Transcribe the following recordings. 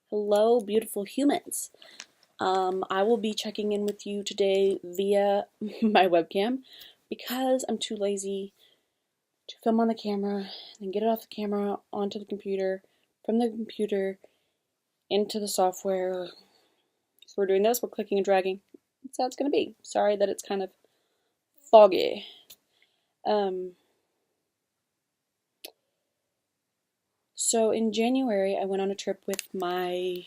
Hello, beautiful humans. I will be checking in with you today via my webcam because I'm too lazy to film on the camera and get it off the camera onto the computer, from the computer into the software. So we're doing this, we're clicking and dragging. That's how it's going to be. Sorry that it's kind of foggy. So in January, I went on a trip with my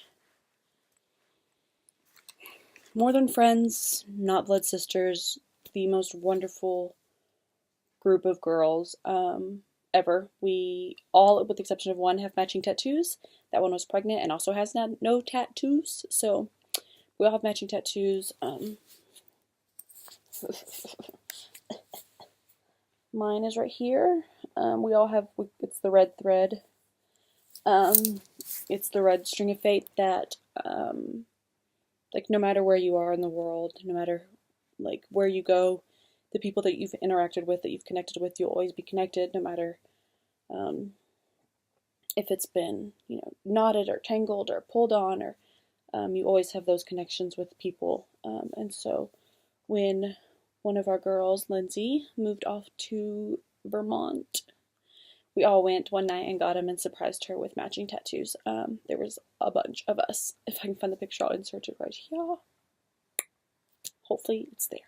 more than friends, not blood sisters, the most wonderful group of girls ever. We all, with the exception of one, have matching tattoos. That one was pregnant and also has no tattoos, so we all have matching tattoos. Mine is right here. We all have, it's the red thread. It's the red string of fate that, like, no matter where you are in the world, no matter, like, where you go, the people that you've interacted with, that you've connected with, you'll always be connected, no matter if it's been, knotted or tangled or pulled on, or you always have those connections with people. And so when one of our girls, Lindsay, moved off to Vermont, we all went one night and got him and surprised her with matching tattoos. There was a bunch of us. If I can find the picture, I'll insert it right here. Hopefully it's there.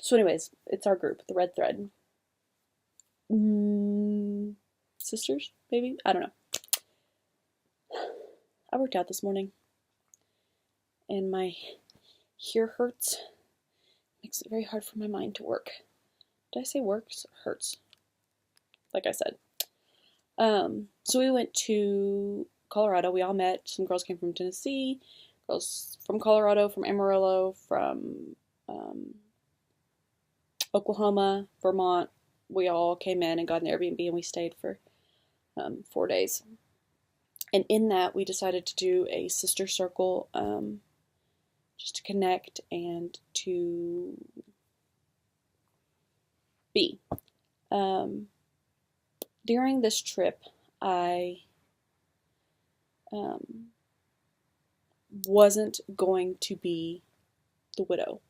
So anyways, it's our group, the Red Thread. Sisters, maybe? I don't know. I worked out this morning, and my ear hurts. Makes it very hard for my mind to work. Did I say works? Hurts. Like I said. So we went to Colorado. We all met. Some girls came from Tennessee, girls from Colorado, from Amarillo, from Oklahoma, Vermont. We all came in and got an Airbnb, and we stayed for 4 days. And in that, we decided to do a sister circle, just to connect and to be. During this trip, I wasn't going to be the widow.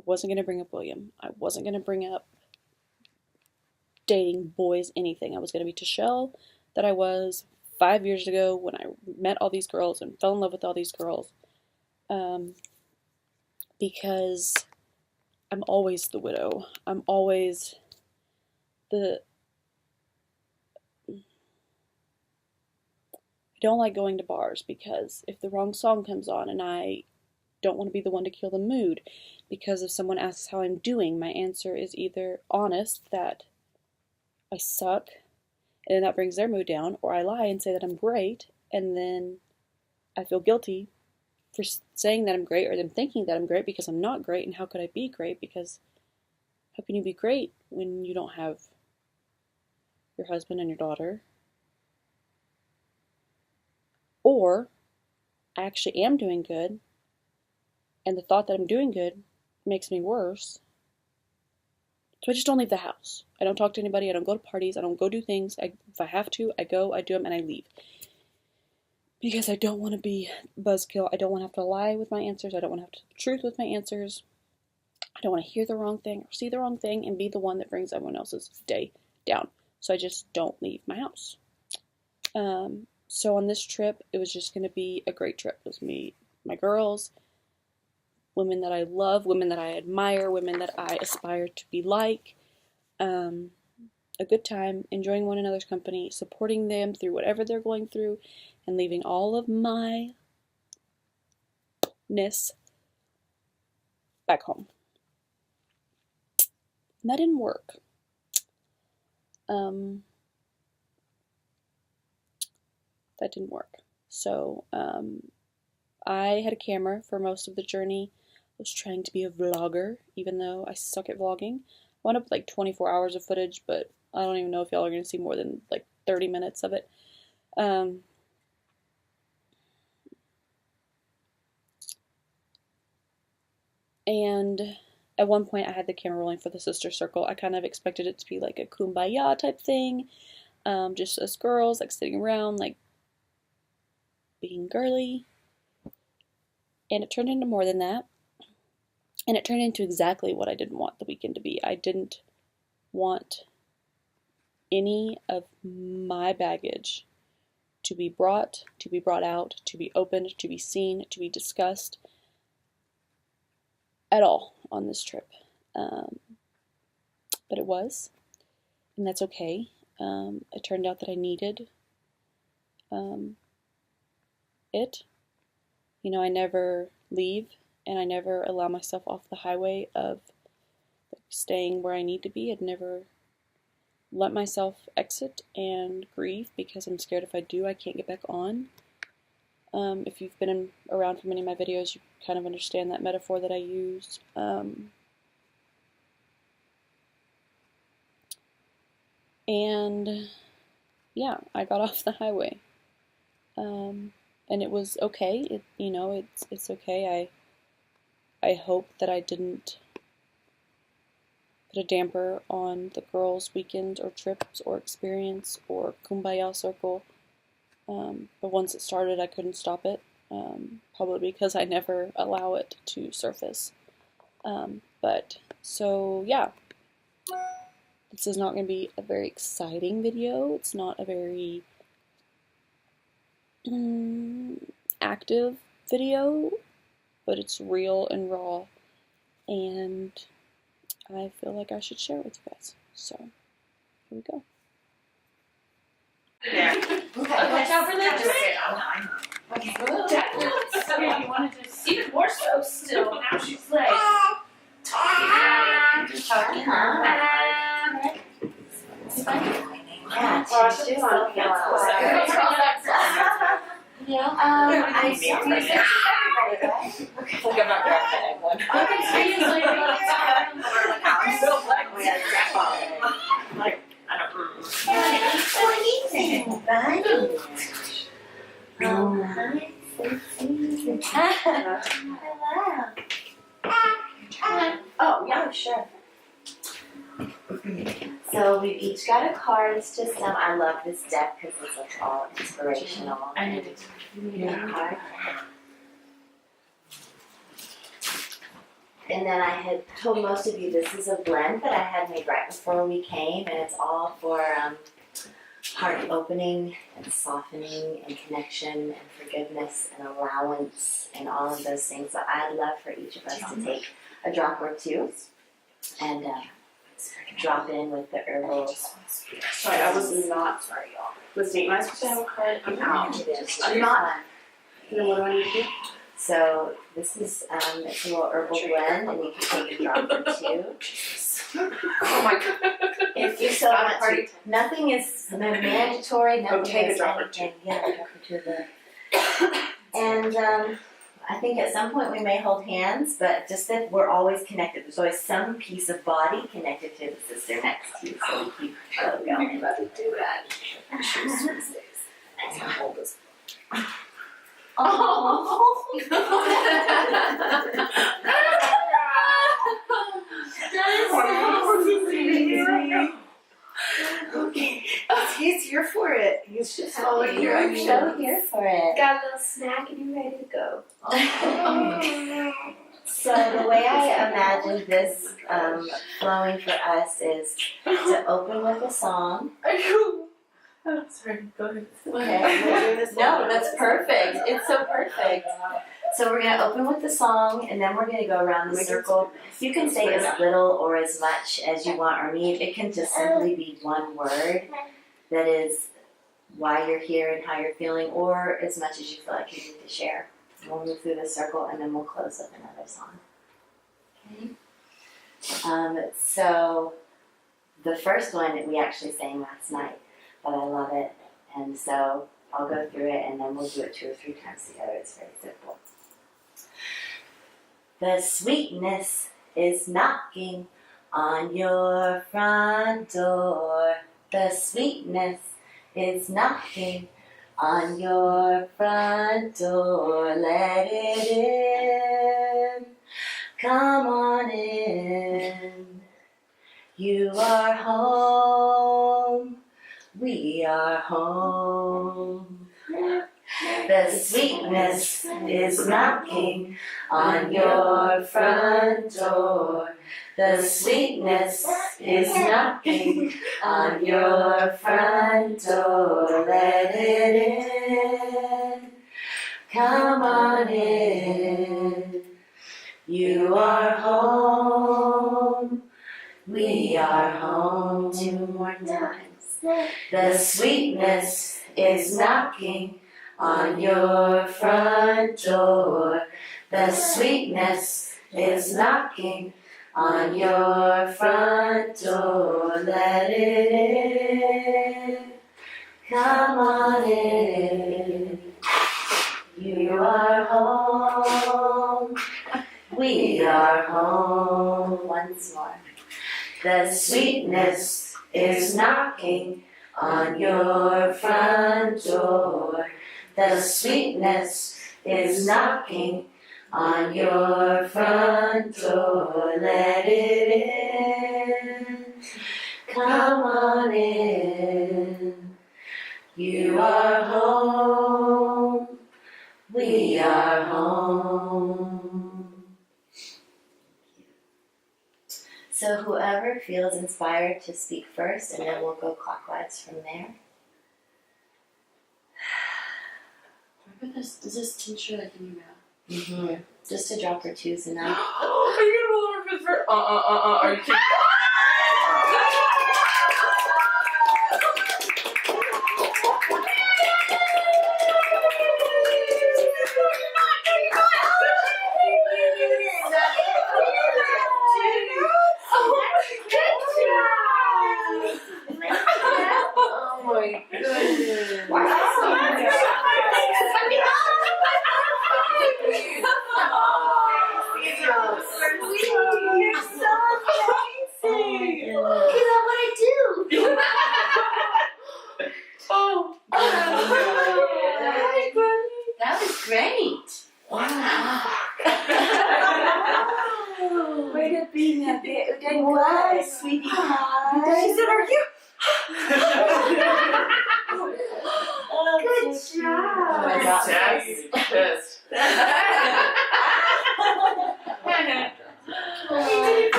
I wasn't going to bring up William. I wasn't going to bring up dating boys, anything. I was going to be Tashelle that I was 5 years ago when I met all these girls and fell in love with all these girls. Because I'm always the widow. I'm always I don't like going to bars because if the wrong song comes on, and I don't want to be the one to kill the mood, because if someone asks how I'm doing, my answer is either honest, that I suck, and then that brings their mood down, or I lie and say that I'm great, and then I feel guilty for saying that I'm great, or them thinking that I'm great, because I'm not great. And how could I be great? Because how can you be great when you don't have your husband and your daughter? Or I actually am doing good, and the thought that I'm doing good makes me worse. So I just don't leave the house. I don't talk to anybody. I don't go to parties. I don't go do things. If I have to, I go, I do them, and I leave. Because I don't want to be buzzkill. I don't want to have to lie with my answers. I don't want to have to tell the truth with my answers. I don't want to hear the wrong thing or see the wrong thing and be the one that brings everyone else's day down. So I just don't leave my house. So on this trip, it was just going to be a great trip. It was me, my girls, women that I love, women that I admire, women that I aspire to be like. A good time, enjoying one another's company, supporting them through whatever they're going through, and leaving all of my ness back home. And that didn't work. That didn't work. So I had a camera for most of the journey. I was trying to be a vlogger, even though I suck at vlogging. I wound up with like 24 hours of footage, but I don't even know if y'all are going to see more than like 30 minutes of it. And at one point I had the camera rolling for the sister circle. I kind of expected it to be like a kumbaya type thing. just us girls, like sitting around, like being girly. And it turned into more than that. And it turned into exactly what I didn't want the weekend to be. I didn't want any of my baggage to be brought out, to be opened, to be seen, to be discussed at all on this trip. But it was, and that's okay. It turned out that I needed it. You know, I never leave, and I never allow myself off the highway of staying where I need to be. I'd never let myself exit and grieve, because I'm scared if I do, I can't get back on. If you've been around for many of my videos, you kind of understand that metaphor that I use. And yeah, I got off the highway, and it was okay. It's okay. I hope that I didn't put a damper on the girls' weekend or trips or experience or kumbaya circle. But once it started, I couldn't stop it, probably because I never allow it to surface. So yeah, this is not going to be a very exciting video. It's not a very active video, but it's real and raw, and I feel like I should share it with you guys. So, here we go. Yeah. Okay. Watch out for that. Okay. Okay, you want to just even more so still. Now she's like talking. Just talking. It's fun. Yeah, she's so cute. Yeah. I see everybody, right? Okay. Like I'm not grabbing that egg one. Okay, so you like I'm so like I don't know. What evening, buddy? Oh, hi. Hello. Oh, yeah, sure. So we've each got a card. It's just I love this deck because it's all inspirational. I need a card. And then I had told most of you this is a blend that I had made right before we came, and it's all for heart opening and softening and connection and forgiveness and allowance and all of those things. So I'd love for each of us to take a drop or two and drop in with the herbals. Sorry, I was not sorry, y'all. Was Nate and I supposed to have a card? I'm out. I'm not. Then what do I need to do? So this is it's a little herbal blend, and you can take a drop or two. Oh my god. If you so want to. Nothing is mandatory. Nothing take a is drop or anything. Yeah, a drop or two of that. And I think at some point we may hold hands, but just that we're always connected. There's always some piece of body connected to the sister next to you, so we keep going. I'm about to do that. She's Wednesdays. I'm gonna hold this. Oh. Okay. He's here for it. He's just following You're so here for it. Got a little snack and you're ready to go. So the way I imagine this flowing for us is to open with a song. Oh, sorry. Go ahead. Okay. No, that's perfect. It's so perfect. So we're going to open with the song, and then we're going to go around the circle. You can say as little or as much as you want or need. It can just simply be one word that is why you're here and how you're feeling, or as much as you feel like you need to share. We'll move through the circle, and then we'll close with another song. Okay. So the first one we actually sang last night, but I love it, and so I'll go through it, and then we'll do it 2 or 3 times together. It's very simple. The sweetness is knocking on your front door. The sweetness is knocking on your front door. Let it in. Come on in. You are home. We are home. The sweetness is knocking on your front door. The sweetness is knocking on your front door. Let it in. Come on in. You are home. We are home. 2 more times. The sweetness is knocking on your front door. The sweetness is knocking on your front door. Let it in. Come on in. You are home. We are home. Once more. The sweetness is knocking on your front door. The sweetness is knocking on your front door. Let it in. Come on in. You are home. We are home. So whoever feels inspired to speak first, and then we'll go clockwise from there. Does this tincture like in your mouth? Mm-hmm. Just a drop or two tonight. Are you gonna roll over for the first? Are you kidding? Oh my goodness. Wow. You're so amazing. Is that what I do? Oh. That was great. Wow. Way to be that bit. Good What, sweetie pie? She said, are you? Good job. Oh my God. Daddy's pissed.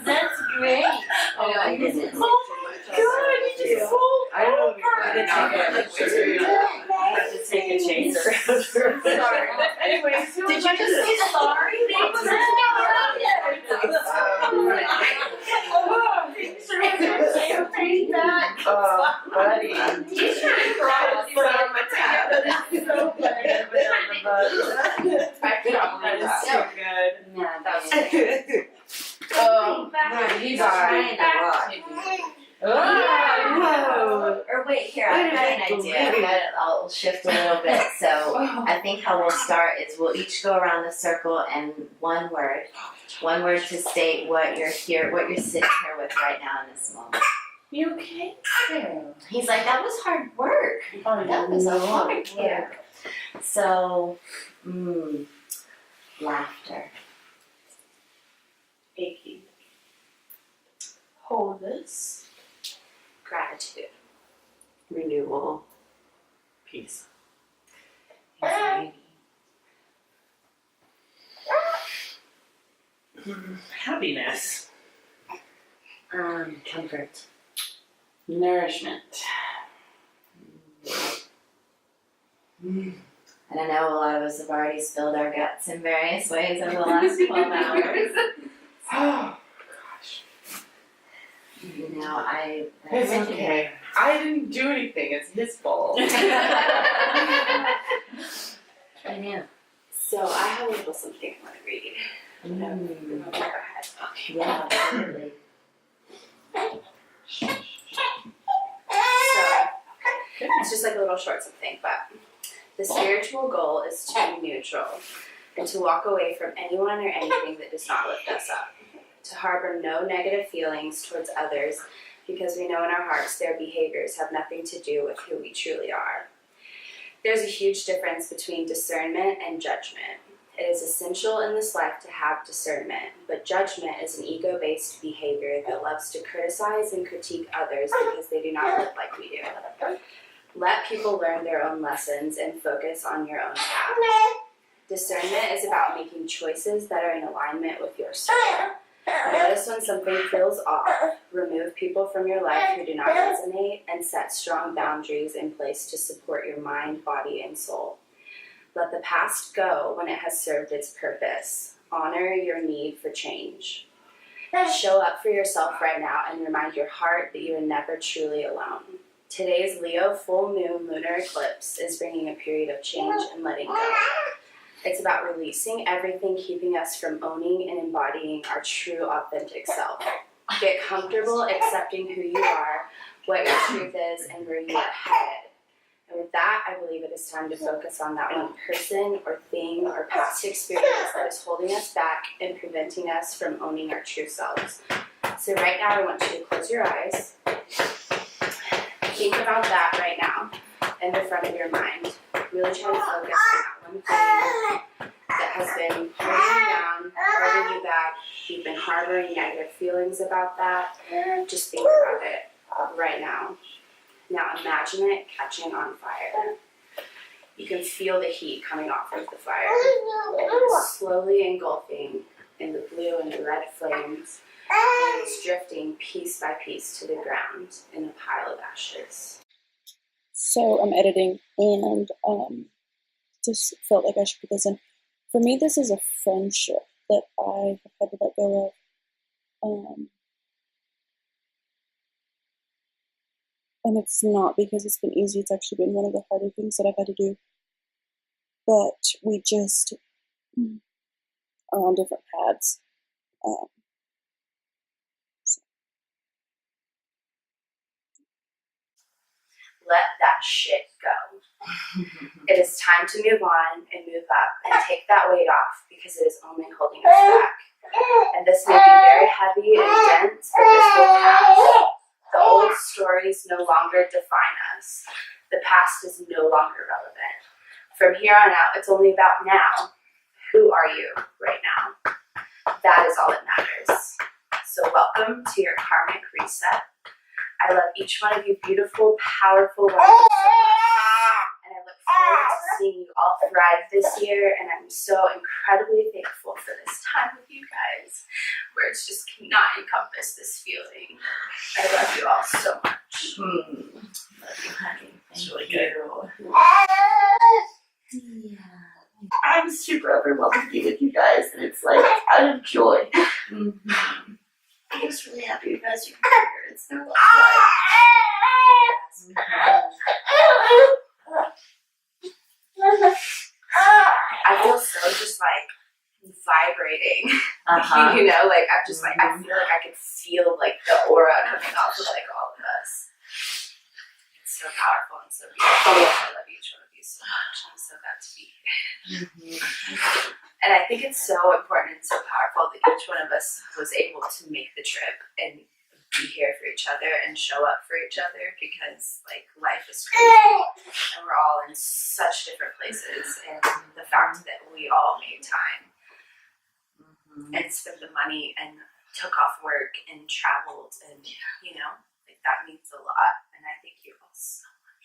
That's great. Oh my goodness. Oh my God, you just sold I don't know if over. have to take a chaser. Sorry. Anyways, Did you just say sorry? Oh, buddy. That's so good. Yeah, that was great. Oh, He's trying to watch. Oh, Or wait, here, I've got an idea. I'll shift a little bit. So I think how we'll start is we'll each go around the circle and one word to state what you're sitting here with right now in this moment. you okay? He's like, that was hard work. That was a hard work. So, laughter. Aching. Wholeness. Gratitude. Renewal. Peace. Anxiety. Happiness. Comfort. Nourishment. And I know a lot of us have already spilled our guts in various ways over the last 12 hours. Oh, You know, it's okay. I didn't do anything. It's his fault. I know. So I have a little something I want to read. Go ahead. Okay. Yeah, absolutely. So, it's just like a little short something, but the spiritual goal is to be neutral and to walk away from anyone or anything that does not lift us up, to harbor no negative feelings towards others because we know in our hearts their behaviors have nothing to do with who we truly are. There's a huge difference between discernment and judgment. It is essential in this life to have discernment, but judgment is an ego-based behavior that loves to criticize and critique others because they do not look like we do. Let people learn their own lessons and focus on your own path. Discernment is about making choices that are in alignment with your soul. Notice when something feels off, remove people from your life who do not resonate, and set strong boundaries in place to support your mind, body, and soul. Let the past go when it has served its purpose. Honor your need for change. Show up for yourself right now and remind your heart that you are never truly alone. Today's Leo full moon lunar eclipse is bringing a period of change and letting go. It's about releasing everything keeping us from owning and embodying our true, authentic self. Get comfortable accepting who you are, what your truth is, and where you are headed. And with that, I believe it is time to focus on that one person or thing or past experience that is holding us back and preventing us from owning our true selves. So right now, I want you to close your eyes. Think about that right now in the front of your mind. Really try to focus on that one thing that has been holding you down, holding you back. You've been harboring negative feelings about that. Just think about it right now. Now imagine it catching on fire. You can feel the heat coming off of the fire. Slowly engulfing in the blue and the red flames. And it's drifting piece by piece to the ground in a pile of ashes. So I'm editing and just felt like I should put this in. For me, this is a friendship that I have had to let go of. And it's not because it's been easy. It's actually been one of the harder things that I've had to do. But we just are on different paths. Let that shit go. It is time to move on and move up and take that weight off because it is only holding us back. And this may be very heavy and dense, but this will pass. The old stories no longer define us. The past is no longer relevant. From here on out, it's only about now. Who are you right now? That is all that matters. So welcome to your karmic reset. I love each one of you beautiful, powerful women so much. And I look forward to seeing you all thrive this year. And I'm so incredibly thankful for this time with you guys. Words just cannot encompass this feeling. I love you all so much. Love you, honey. It's really good. Yeah. I'm super overwhelmed to be with you guys, and it's like out of joy. I'm just really happy you guys are here. It's no longer I feel so just like vibrating. Uh-huh. You know, like I'm just like, I feel like I could feel like the aura coming off of like all of us. It's so powerful and so beautiful. I love each one of you so much. I'm so glad to be here. And I think it's so important and so powerful that each one of us was able to make the trip and be here for each other and show up for each other, because like life is crazy and we're all in such different places, and the fact that we all made time and spent the money and took off work and traveled and you know, like that means a lot, and I thank you all so much.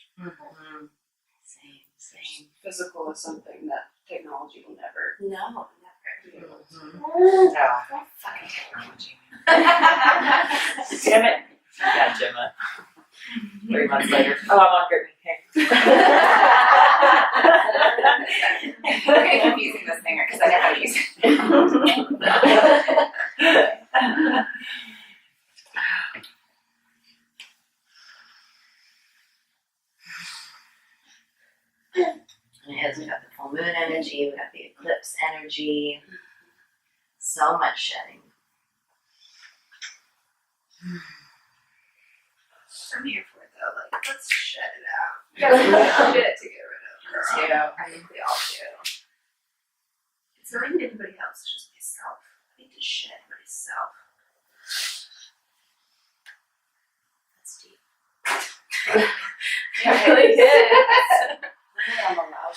Same. Physical is something that technology will never. No, never. No. Fucking technology. Damn it. Yeah, Gemma. 3 months later. Oh, I'm on Gritney. Hey. We're gonna keep using this thing because I know how to use it. Yes, we got the full moon energy, we got the eclipse energy. So much shedding. I'm here for it though. Like, let's shed it out. Yeah, shit to get rid of. Yeah. I think we all do. It's not even anybody else, it's just myself. I need to shed myself. That's deep. Yeah, it really is. I'm allowed.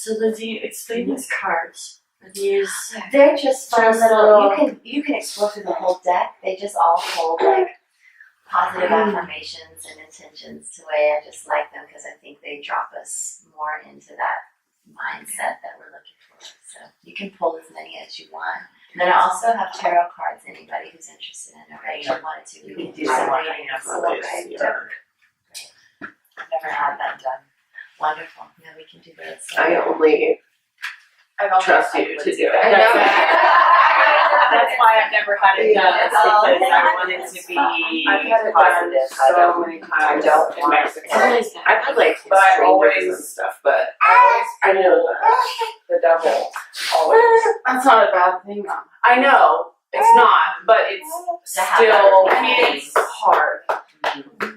So Lindsay, explain these cards. Are these They're just fun Just little. little- You can explore through the whole deck. They just all hold like positive affirmations and intentions. To way I just like them because I think they drop us more into that mindset that we're looking for. So you can pull as many as you want. And then I also have tarot cards. Anybody who's interested in it, right? You wanted to, we can do some reading of some, right? I've never had that done. Wonderful. Yeah, we can do those. So. I only I've also trust you to do it. I know. That's why I've never had it done. It's because I wanted to be I've had it done positive. so many times in Mexico. I've had like But I strangers always- and stuff, but I know the devil always. That's not a bad thing, though. I know it's not, but it's To have still. other I mean, things. it's hard.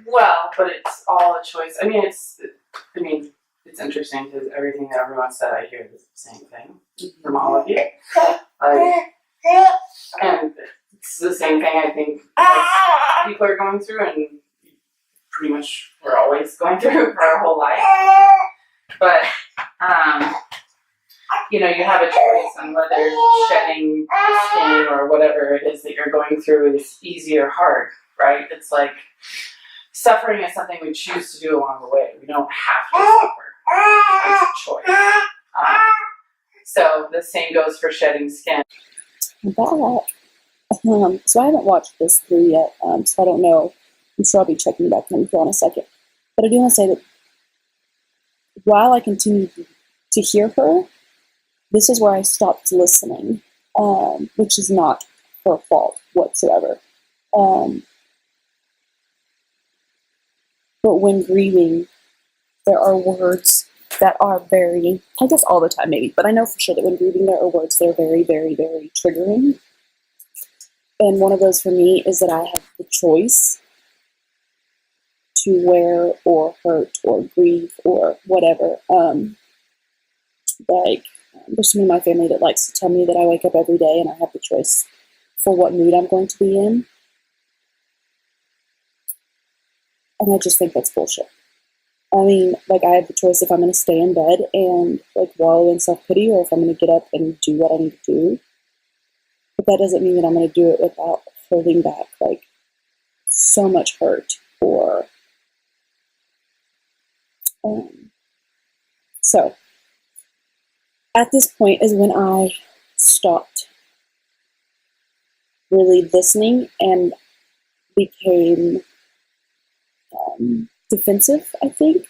Well, but it's all a choice. I mean, it's interesting because everything that everyone said, I hear the same thing from all of you. And it's the same thing I think most people are going through, and pretty much we're always going through for our whole life. But you have a choice on whether shedding skin or whatever it is that you're going through is easy or hard, right? It's like suffering is something we choose to do along the way. We don't have to suffer. It's a choice. So the same goes for shedding skin. That, so I haven't watched this through yet, so I don't know. I'm sure I'll be checking back in here in a second. But I do want to say that while I continue to hear her, this is where I stopped listening, which is not her fault whatsoever. But when grieving, there are words that are very, I guess all the time maybe, but I know for sure that when grieving there are words that are very, very, very triggering. And one of those for me is that I have the choice to wear or hurt or grieve or whatever. There's someone in my family that likes to tell me that I wake up every day and I have the choice for what mood I'm going to be in. And I just think that's bullshit. I mean, I have the choice if I'm going to stay in bed and, wallow in self-pity or if I'm going to get up and do what I need to do. But that doesn't mean that I'm going to do it without holding back, so much hurt or... So, at this point is when I stopped really listening and became defensive, I think.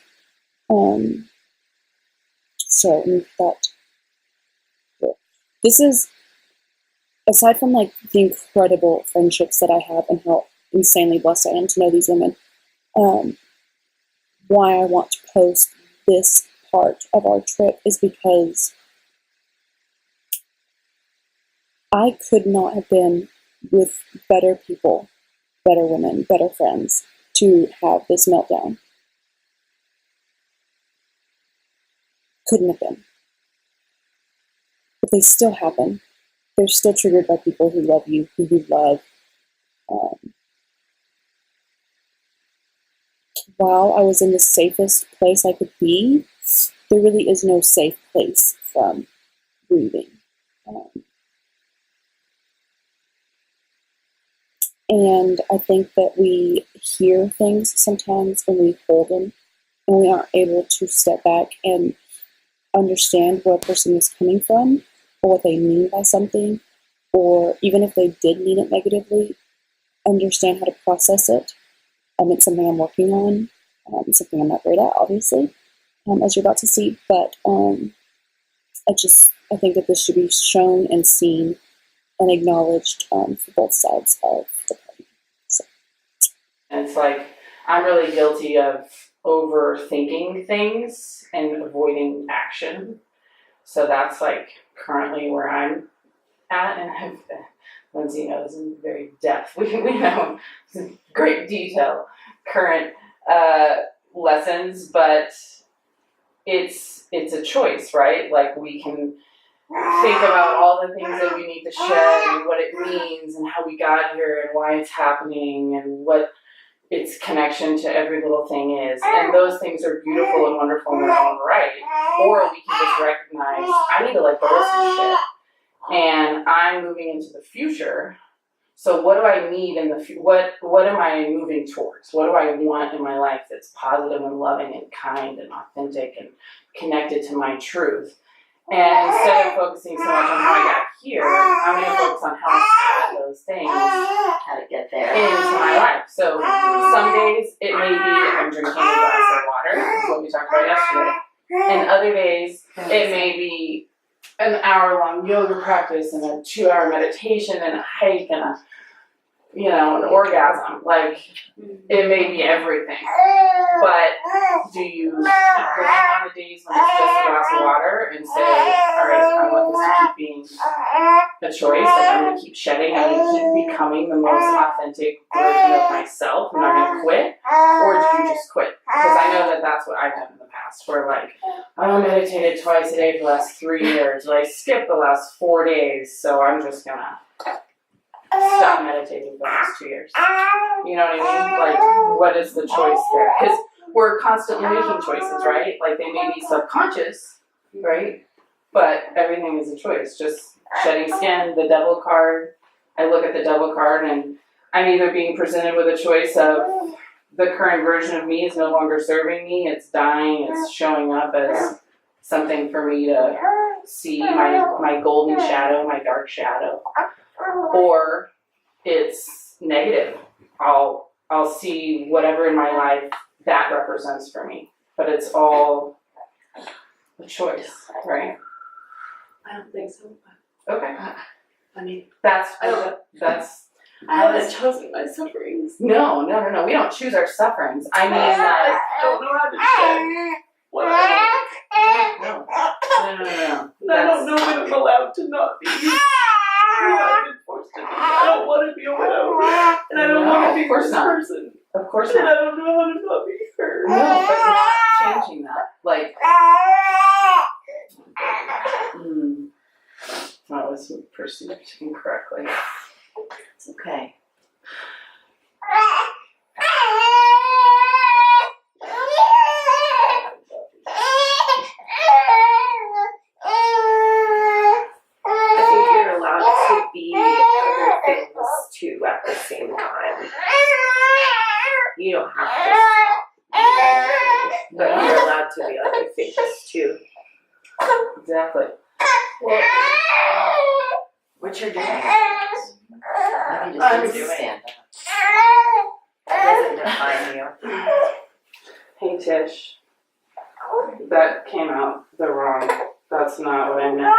This is, aside from the incredible friendships that I have and how insanely blessed I am to know these women, why I want to post this part of our trip is because I could not have been with better people, better women, better friends to have this meltdown. Couldn't have been. But they still happen. They're still triggered by people who love you, who you love. While I was in the safest place I could be, there really is no safe place from grieving. And I think that we hear things sometimes and we hold them, and we aren't able to step back and understand where a person is coming from or what they mean by something, or even if they did mean it negatively, understand how to process it. It's something I'm working on. It's something I'm not great at, obviously, as you're about to see. But I think that this should be shown and seen and acknowledged for both sides of the party. So. And it's I'm really guilty of overthinking things and avoiding action. So that's currently where I'm at, and Lindsay knows in very depth. We know in great detail current lessons, but it's a choice, right? We can think about all the things that we need to shed and what it means and how we got here and why it's happening and what its connection to every little thing is. And those things are beautiful and wonderful in their own right. Or we can just recognize, I need to let go of some shit. And I'm moving into the future. So what do I need in the what am I moving towards? What do I want in my life that's positive and loving and kind and authentic and connected to my truth? And instead of focusing so much on how I got here, I'm going to focus on how I add those things How to get there. into my life. So some days it may be I'm drinking a glass of water, that's what we talked about yesterday. And other days it may be an hour-long yoga practice and a 2-hour meditation and a hike and a, you know, an orgasm. Like, it may be everything. But do you keep going on the days when it's just a glass of water and say, all right, I want this to keep being a choice, like I'm going to keep shedding, I'm going to keep becoming the most authentic version of myself and I'm going to quit? Or do you just quit? Because I know that that's what I've done in the past, where like, I meditated twice a day for the last 3 years, or I skipped the last 4 days, so I'm just going to stop meditating for the last 2 years. You know what I mean? Like, what is the choice there? Because we're constantly making choices, right? Like, they may be subconscious, right? But everything is a choice. Just shedding skin, the devil card. I look at the devil card and I'm either being presented with a choice of the current version of me is no longer serving me, it's dying, it's showing up as something for me to see, my golden shadow, my dark shadow. Or it's negative. I'll see whatever in my life that represents for me. But it's all a choice, right? I don't think so. Okay. I mean, That's I haven't chosen my sufferings. no. We don't choose our sufferings. I mean, I don't know how to shed what I no. and I don't know when I'm allowed to not be who I've been forced to be. I don't want to be a widow. And I don't want to be of course this not. person. Of course And I not. don't know how to not be her. No, but you're not changing that. Like, that was perceived incorrectly. It's okay. I think you're allowed to be other things too at the same time. You don't have to, but you're allowed to be other things too. Exactly. Well, What you're doing. I can I'm just doing stand up. It doesn't define you. hey Tish, that came out the wrong. That's not what I meant.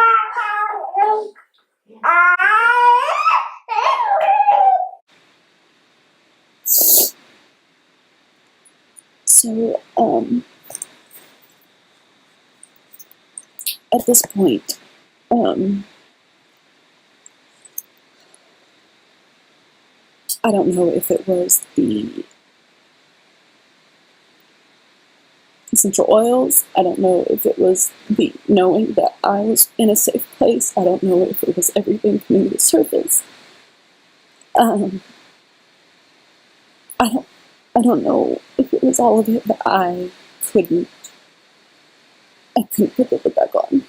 So, at this point, I don't know if it was the essential oils. I don't know if it was the knowing that I was in a safe place. I don't know if it was everything coming to the surface. I don't know if it was all of it, but I couldn't put the lid back on.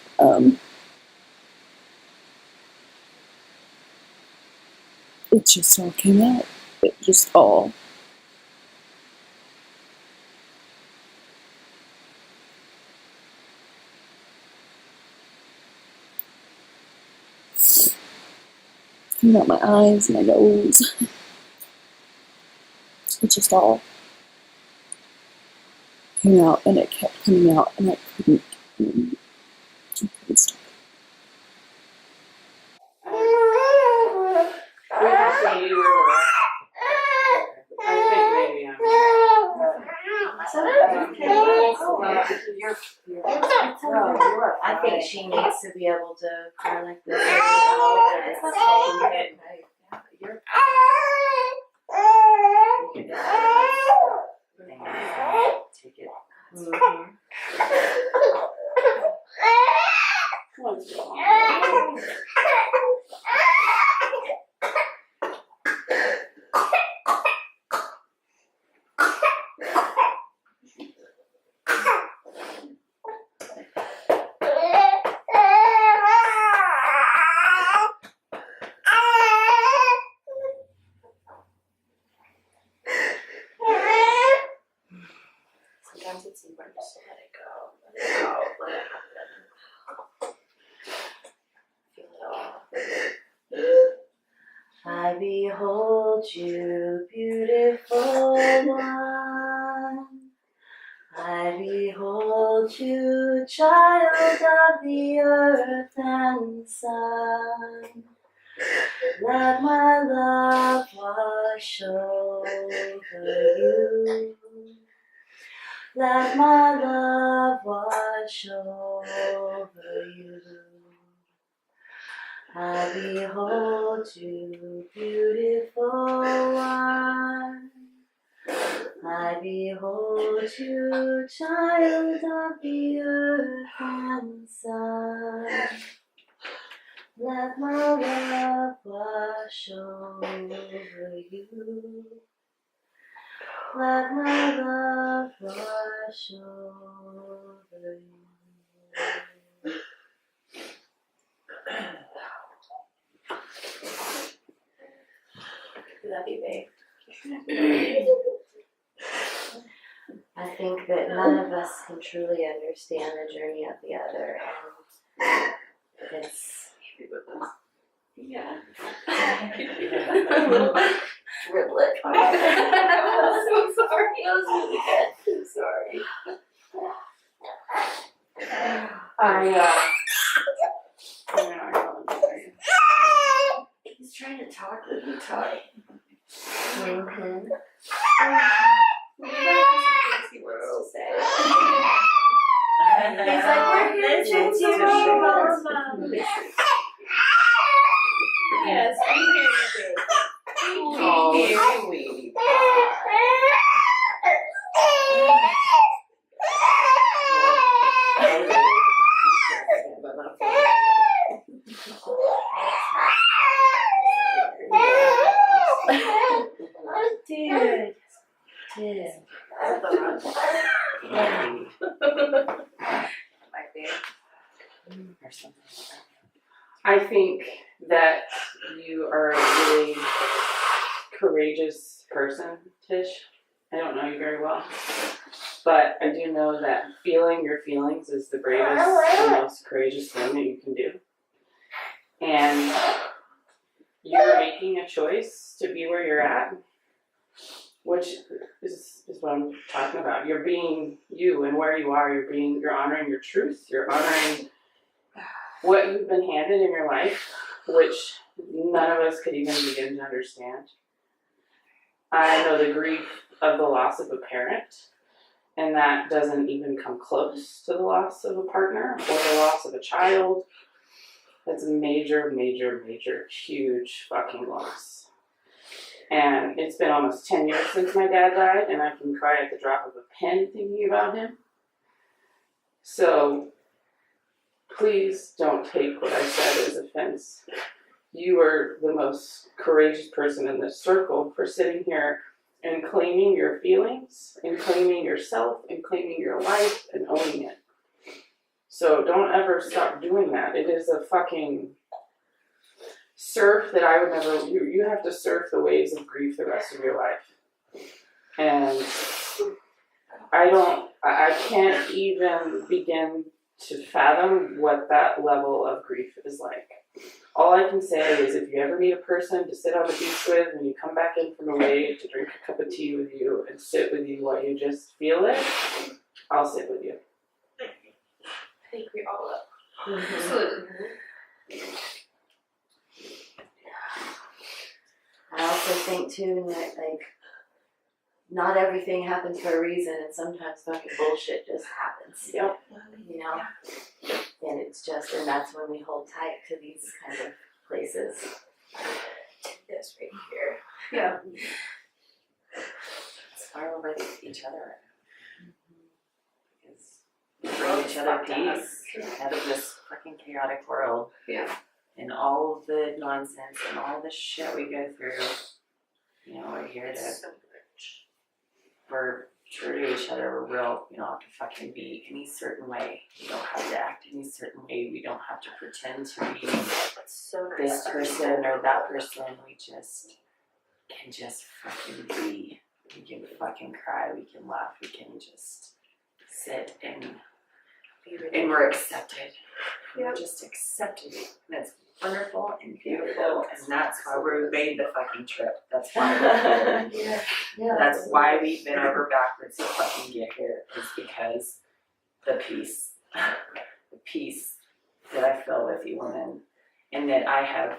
It just all came out. It just all came out my eyes, my nose. It just all came out, and it kept coming out, and I couldn't stop. We have to be where we're at. I think maybe I think she needs to be able to cry like this. Take it. sometimes it's important just to let it go. Let it out, let it happen. Feel it all. I behold you, beautiful one. I behold you, child of the earth and sun. Let my love wash over you. Let my love wash over you. I behold you, beautiful one. I behold you, child of the earth and sun. Let my love wash over you. Let my love wash over you. Love you, babe. I think that none of us can truly understand the journey of the other, and it's Yeah. a little driblet. I'm so sorry. That was really good. I'm sorry. He's trying to talk with you, Ty. Mm-hmm. He's like, we're here to change your world. Yes, we hear you, babe. Oh, We hear you, sweetie. Dude. My babe. I think that you are a really courageous person, Tish. I don't know you very well, but I do know that feeling your feelings is the bravest and most courageous thing that you can do. And you're making a choice to be where you're at, which is what I'm talking about. You're being you, and where you are, you're honoring your truth. You're honoring what you've been handed in your life, which none of us could even begin to understand. I know the grief of the loss of a parent, and that doesn't even come close to the loss of a partner or the loss of a child. That's a major, major, major, huge fucking loss. And it's been almost 10 years since my dad died, and I can cry at the drop of a pen thinking about him. So please don't take what I said as offense. You are the most courageous person in this circle for sitting here and claiming your feelings, and claiming yourself, and claiming your life, and owning it. So don't ever stop doing that. It is a fucking surf that I would never, you have to surf the waves of grief the rest of your life. And I can't even begin to fathom what that level of grief is like. All I can say is if you ever meet a person to sit on the beach with when you come back in from a wave to drink a cup of tea with you and sit with you while you just feel it, I'll sit with you. I think we all will. Mm-hmm. I also think too that not everything happens for a reason, and sometimes fucking bullshit just happens. Yep. You know? And and that's when we hold tight to these kind of places. This right here. Yeah. It's why we're with each other. Because we bring each other peace out of this fucking chaotic world. Yeah. And all of the nonsense and all the shit we go through. You know, we're here we're true to each other, we're real. We don't have to fucking be any certain way. We don't have to act any certain way. We don't have to pretend to be So this person or that person. We just can just fucking be. We can fucking cry, we can laugh, we can just sit and we're accepted. We're just accepted. And it's wonderful and beautiful, and that's why we made the fucking trip. That's why we're here. That's why we've been over backwards to fucking get here, is because the peace that I feel with you women, and that I have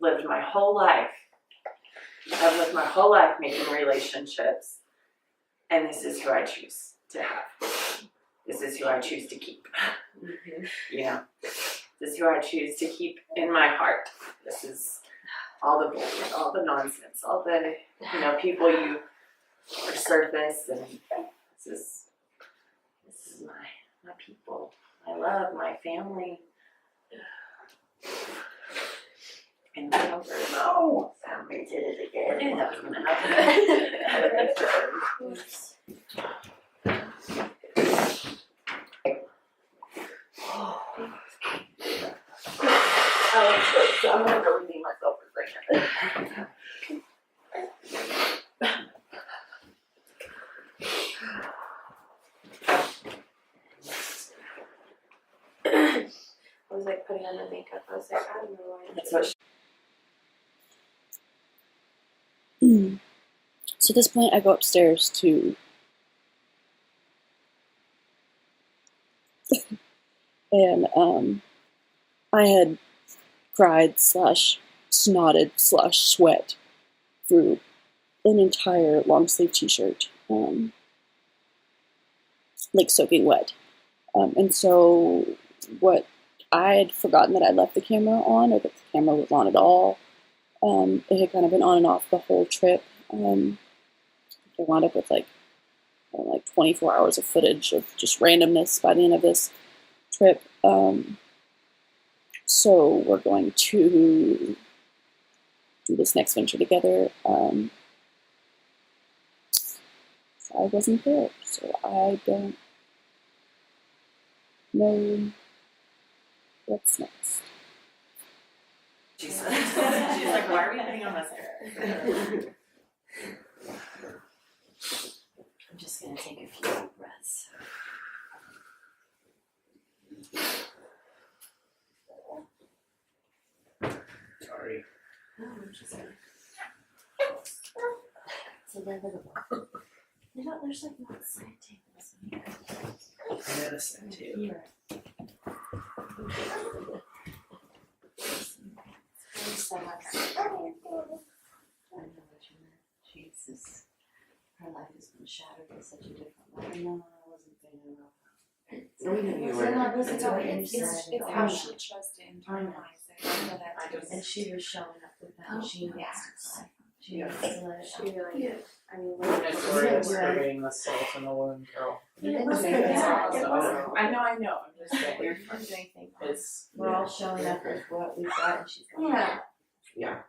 lived my whole life. I've lived my whole life making relationships, and this is who I choose to have. This is who I choose to keep. You know, this is who I choose to keep in my heart. This is all the bullshit, all the nonsense, all the, you know, people you surface, and this is my people. I love my family. And Oh, family did it again. And that was gonna happen. So I'm gonna really need myself for a second. I was like putting on the makeup. I was like, I don't know why. That's what So at this point, I go upstairs to and I had cried / snotted / sweat through an entire long sleeve t-shirt, like soaking wet. And so what I had forgotten that I left the camera on, or that the camera was on at all. It had kind of been on and off the whole trip. I wound up with like 24 hours of footage of just randomness by the end of this trip. So we're going to do this next venture together. So I wasn't there, so I don't know what's next. she's like, why are we putting on mascara? I'm just gonna take a few deep breaths. Sorry. It's inevitable. There's like no side tables in here. I noticed that too. Here. I know what you meant. Jesus. Her life has been shattered in such a different way. No, I wasn't thinking about It's how she chose to internalize it. I know that too. and she was showing up with that. She Yeah. She was let it out. She really did. I mean, Notorious for being the salt in the wound girl. You didn't do Yeah. anything. It wasn't. I know. I'm just saying. We're trying to do anything. It's We're all showing up with what we got, and she's going. Yeah.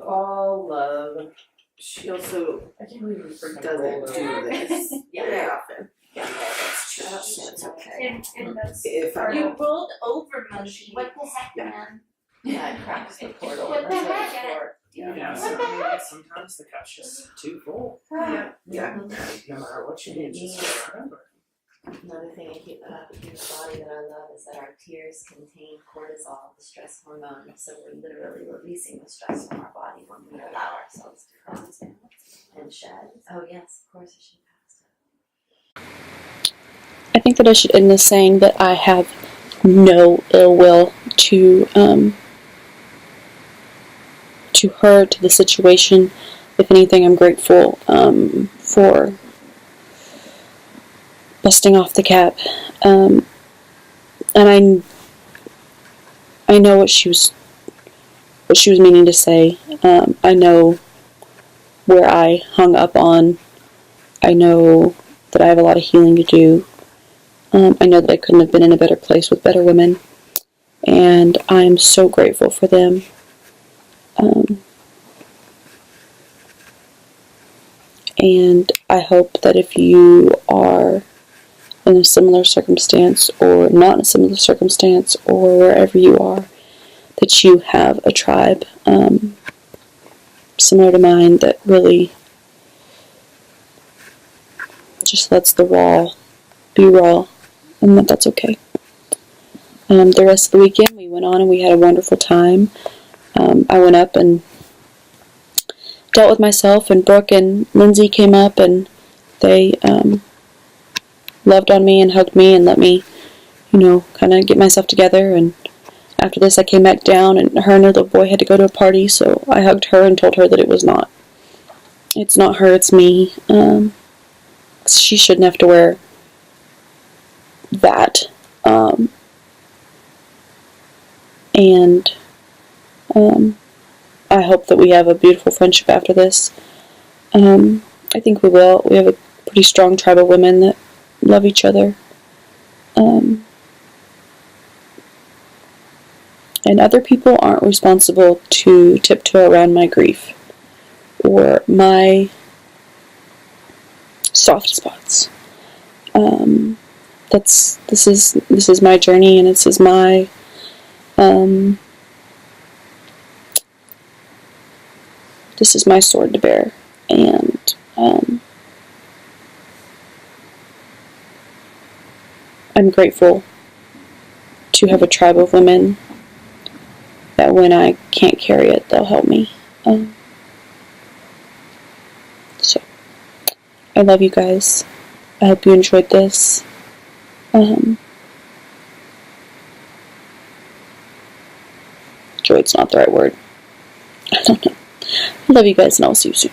all love. She also I can't believe we freaking doesn't do this very often. Yeah, that's true. It's okay. And that's If I you rolled over monkey. What the heck, man? Yeah, it cracks the portal. What the That's what heck? it's for. Yeah, sometimes the cup's just too full. Yeah. Yeah. No matter what you do, just remember. Another thing I keep about the human body that I love is that our tears contain cortisol, the stress hormone. So we're literally releasing the stress from our body when we allow ourselves to cry and shed. Oh yes, of course I should have passed it. I think that I should end this saying that I have no ill will to her, to the situation. If anything, I'm grateful for busting off the cap. And I know what she was meaning to say. I know where I hung up on. I know that I have a lot of healing to do. I know that I couldn't have been in a better place with better women, and I'm so grateful for them. And I hope that if you are in a similar circumstance, or not in a similar circumstance, or wherever you are, that you have a tribe similar to mine that really just lets the wall be raw, and that's okay. The rest of the weekend, we went on and we had a wonderful time. I went up and dealt with myself, and Brooke and Lindsay came up, and they loved on me and hugged me and let me, kind of get myself together. And after this, I came back down, and her and her little boy had to go to a party, so I hugged her and told her that it's not her, it's me. She shouldn't have to wear that. And I hope that we have a beautiful friendship after this. I think we will. We have a pretty strong tribe of women that love each other. And other people aren't responsible to tiptoe around my grief or my soft spots. This is my journey, and this is my sword to bear, and I'm grateful to have a tribe of women that when I can't carry it, they'll help me. So, I love you guys. I hope you enjoyed this. Enjoyed's not the right word. I don't know. I love you guys, and I'll see you soon.